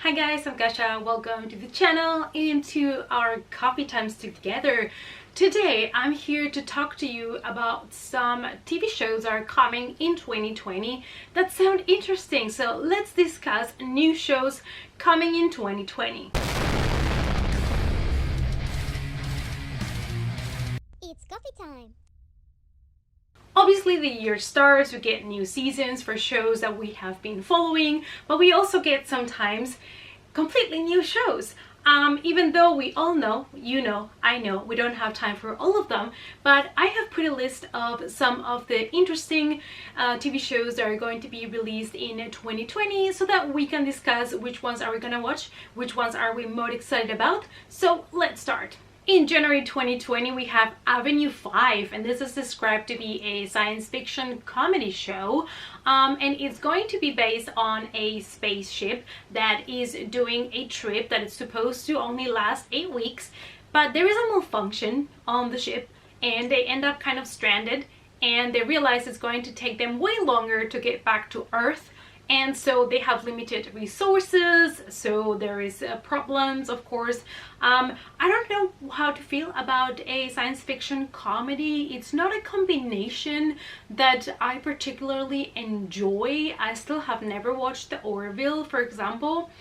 Hi guys, I'm Gasha. Welcome to the channel and to our coffee times together. Today I'm here to talk to you about some TV shows that are coming in 2020 that sound interesting. So let's discuss new shows coming in 2020. It's coffee time. Obviously the year starts, we get new seasons for shows that we have been following, but we also get sometimes completely new shows. Even though we all know, you know, I know, we don't have time for all of them, but I have put a list of some of the interesting TV shows that are going to be released in 2020 so that we can discuss which ones are we gonna watch, which ones are we more excited about. So let's start. In January 2020, we have Avenue 5, and this is described to be a science fiction comedy show, and it's going to be based on a spaceship that is doing a trip that is supposed to only last 8 weeks, but there is a malfunction on the ship, and they end up kind of stranded, and they realize it's going to take them way longer to get back to Earth. And so they have limited resources, so there is problems, of course. I don't know how to feel about a science fiction comedy. It's not a combination that I particularly enjoy. I still have never watched The Orville, for example,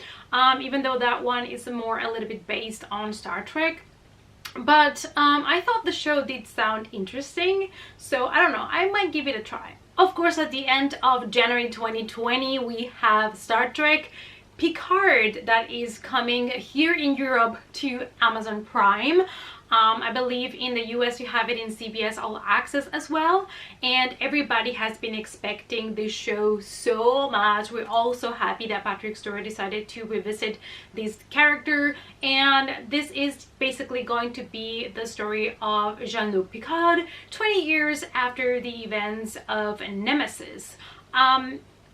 even though that one is more a little bit based on Star Trek. But I thought the show did sound interesting, so I don't know, I might give it a try. Of course, at the end of January 2020, we have Star Trek Picard that is coming here in Europe to Amazon Prime. I believe in the US you have it in CBS All Access as well, and everybody has been expecting this show so much. We're all so happy that Patrick Stewart decided to revisit this character, and this is basically going to be the story of Jean-Luc Picard 20 years after the events of Nemesis.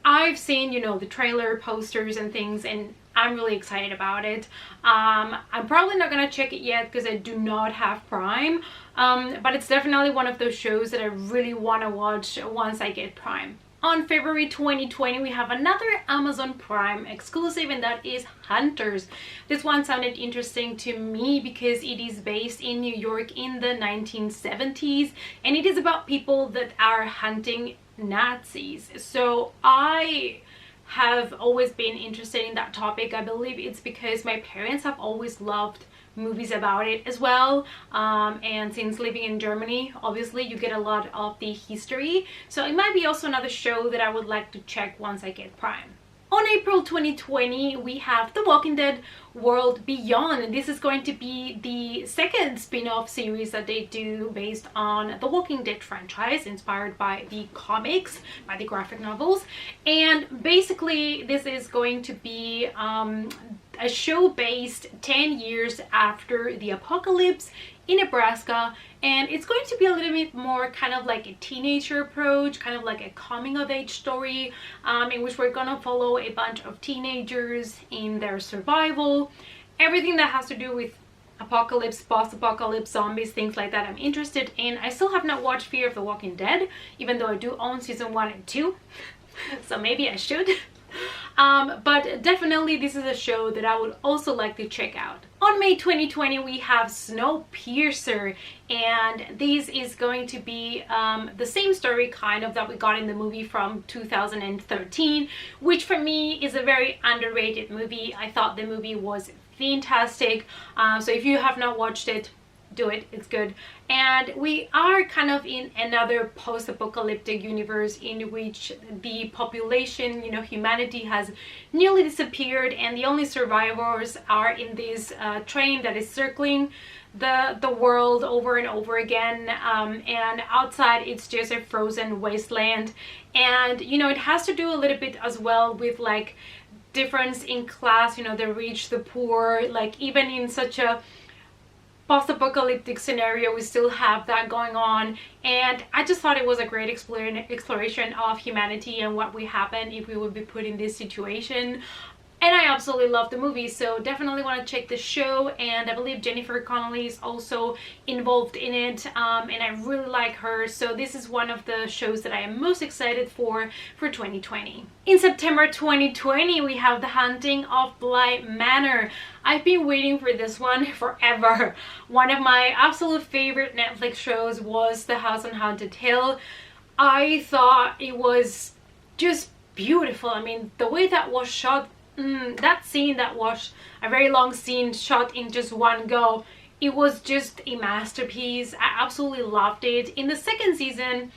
I've seen, you know, the trailer posters and things, and I'm really excited about it. I'm probably not gonna check it yet because I do not have Prime, but it's definitely one of those shows that I really want to watch once I get Prime. On February 2020, we have another Amazon Prime exclusive, and that is Hunters. This one sounded interesting to me because it is based in New York in the 1970s, and it is about people that are hunting Nazis. So I have always been interested in that topic. I believe it's because my parents have always loved movies about it as well, and since living in Germany, obviously you get a lot of the history, so it might be also another show that I would like to check once I get Prime. On April 2020, we have The Walking Dead World Beyond, and this is going to be the second spin-off series that they do based on the Walking Dead franchise, inspired by the comics, by the graphic novels. And basically this is going to be a show based 10 years after the apocalypse in Nebraska, and it's going to be a little bit more kind of like a teenager approach, kind of like a coming of age story, in which we're gonna follow a bunch of teenagers in their survival. Everything that has to do with apocalypse, post-apocalypse, zombies, things like that I'm interested in. I still have not watched Fear of the Walking Dead, even though I do own season 1 and 2, so maybe I should. But definitely this is a show that I would also like to check out. On May 2020, we have Snowpiercer, and this is going to be the same story kind of that we got in the movie from 2013, which for me is a very underrated movie. I thought the movie was fantastic, so if you have not watched it, do it, it's good. And we are kind of in another post-apocalyptic universe in which the population, you know, humanity has nearly disappeared, and the only survivors are in this train that is circling the world over and over again, and outside it's just a frozen wasteland. And you know, it has to do a little bit as well with like difference in class, you know, the rich, the poor, like even in such a post-apocalyptic scenario we still have that going on. And I just thought it was a great exploration of humanity and what would happen if we would be put in this situation. And I absolutely love the movie, so definitely want to check the show. And I believe Jennifer Connelly is also involved in it, and I really like her. So this is one of the shows that I am most excited for 2020. In September 2020, we have The Haunting of Blight Manor. I've been waiting for this one forever. One of my absolute favorite Netflix shows was The House on Haunted Hill. I thought it was just beautiful. I mean, the way that was shot, that scene that was a very long scene shot in just one go, it was just a masterpiece. I absolutely loved it. In the second season,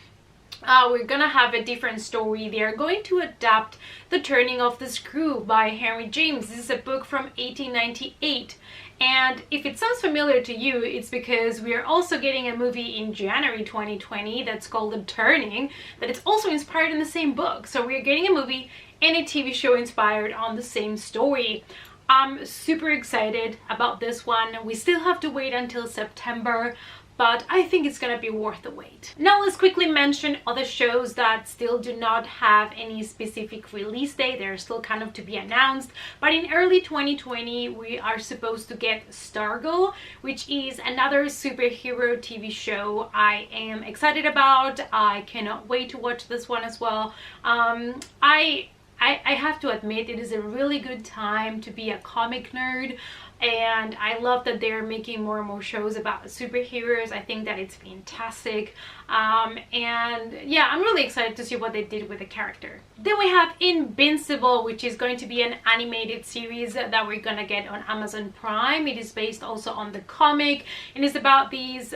we're gonna have a different story. They are going to adapt The Turning of the Screw by Henry James. This is a book from 1898. And if it sounds familiar to you, it's because we are also getting a movie in January 2020 that's called The Turning, that is also inspired in the same book. So we are getting a movie and a TV show inspired on the same story. I'm super excited about this one. We still have to wait until September, but I think it's gonna be worth the wait. Now let's quickly mention other shows that still do not have any specific release date. They're still kind of to be announced, but in early 2020 we are supposed to get Stargirl, which is another superhero TV show I am excited about. I cannot wait to watch this one as well. I have to admit, it is a really good time to be a comic nerd, and I love that they're making more and more shows about superheroes. I think that it's fantastic, and yeah, I'm really excited to see what they did with the character. Then we have Invincible, which is going to be an animated series that we're gonna get on Amazon Prime. It is based also on the comic, and it's about this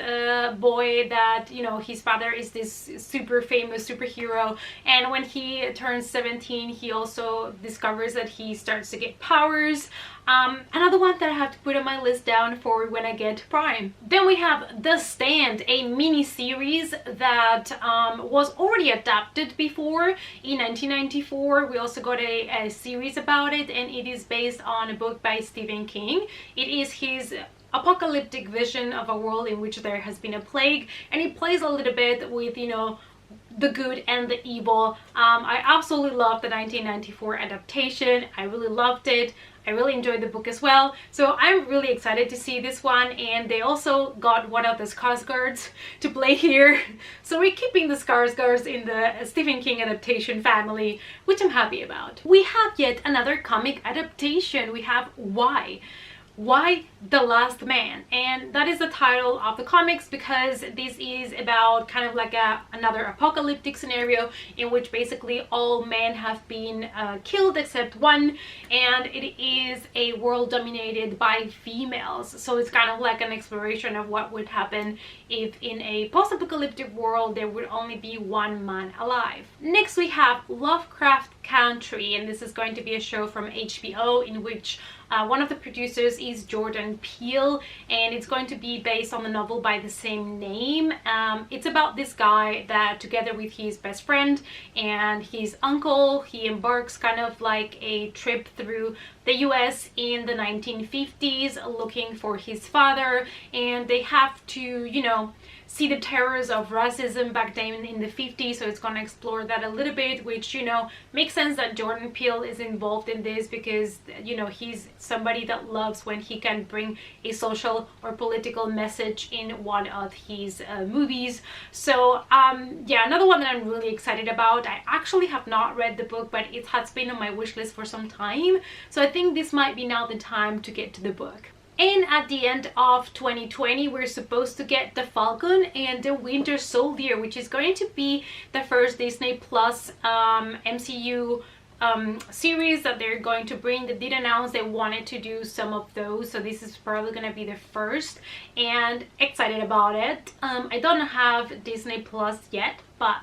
boy that, you know, his father is this super famous superhero, and when he turns 17 he also discovers that he starts to get powers. Another one that I have to put on my list down for when I get Prime. Then we have The Stand, a mini-series that was already adapted before in 1994. We also got a series about it, and it is based on a book by Stephen King. It is his apocalyptic vision of a world in which there has been a plague, and it plays a little bit with, you know, the good and the evil. I absolutely loved the 1994 adaptation. I really loved it. I really enjoyed the book as well, so I'm really excited to see this one. And they also got one of the Skarsgårds to play here, so we're keeping the Skarsgårds in the Stephen King adaptation family, which I'm happy about. We have yet another comic adaptation. We have Why the Last Man, and that is the title of the comics because this is about kind of like another apocalyptic scenario in which basically all men have been killed except one, and it is a world dominated by females. So it's kind of like an exploration of what would happen if in a post-apocalyptic world there would only be one man alive. Next we have Lovecraft Country, and this is going to be a show from HBO in which one of the producers is Jordan Peele, and it's going to be based on the novel by the same name. It's about this guy that, together with his best friend and his uncle, he embarks kind of like a trip through the US in the 1950s looking for his father, and they have to, you know, see the terrors of racism back then in the 50s, so it's gonna explore that a little bit, which, you know, makes sense that Jordan Peele is involved in this because, you know, he's somebody that loves when he can bring a social or political message in one of his movies. So yeah, another one that I'm really excited about. I actually have not read the book, but it has been on my wish list for some time, so I think this might be now the time to get to the book. And at the end of 2020, we're supposed to get the Falcon and the Winter Soldier, which is going to be the first Disney Plus MCU series that they're going to bring. They did announce they wanted to do some of those, so this is probably going to be the first, and excited about it. I don't have Disney Plus yet, but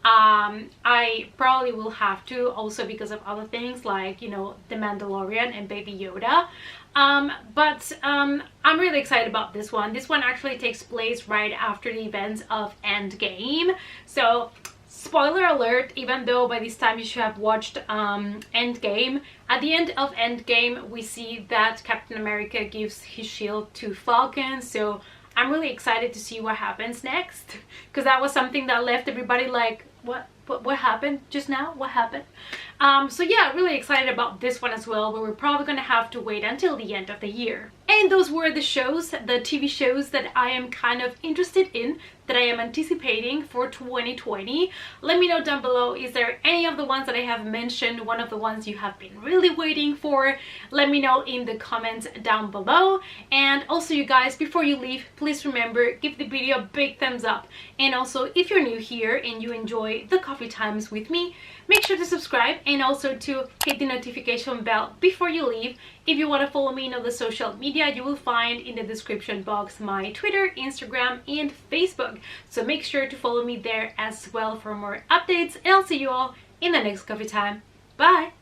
I probably will have to, also because of other things like, you know, The Mandalorian and Baby Yoda. But I'm really excited about this one. This one actually takes place right after the events of Endgame. So, spoiler alert, even though by this time you should have watched Endgame, at the end of Endgame we see that Captain America gives his shield to Falcon. So I'm really excited to see what happens next, because that was something that left everybody like, what What happened just now? What happened? So yeah, really excited about this one as well, but we're probably gonna have to wait until the end of the year. And those were the shows, the TV shows that I am kind of interested in, that I am anticipating for 2020. Let me know down below, is there any of the ones that I have mentioned, one of the ones you have been really waiting for? Let me know in the comments down below. And also, you guys, before you leave, please remember, give the video a big thumbs up. And also, if you're new here and you enjoy the coffee times with me, make sure to subscribe and also to hit the notification bell before you leave. If you want to follow me in other social media, you will find in the description box my Twitter, Instagram, and Facebook. So make sure to follow me there as well for more updates. And I'll see you all in the next coffee time. Bye!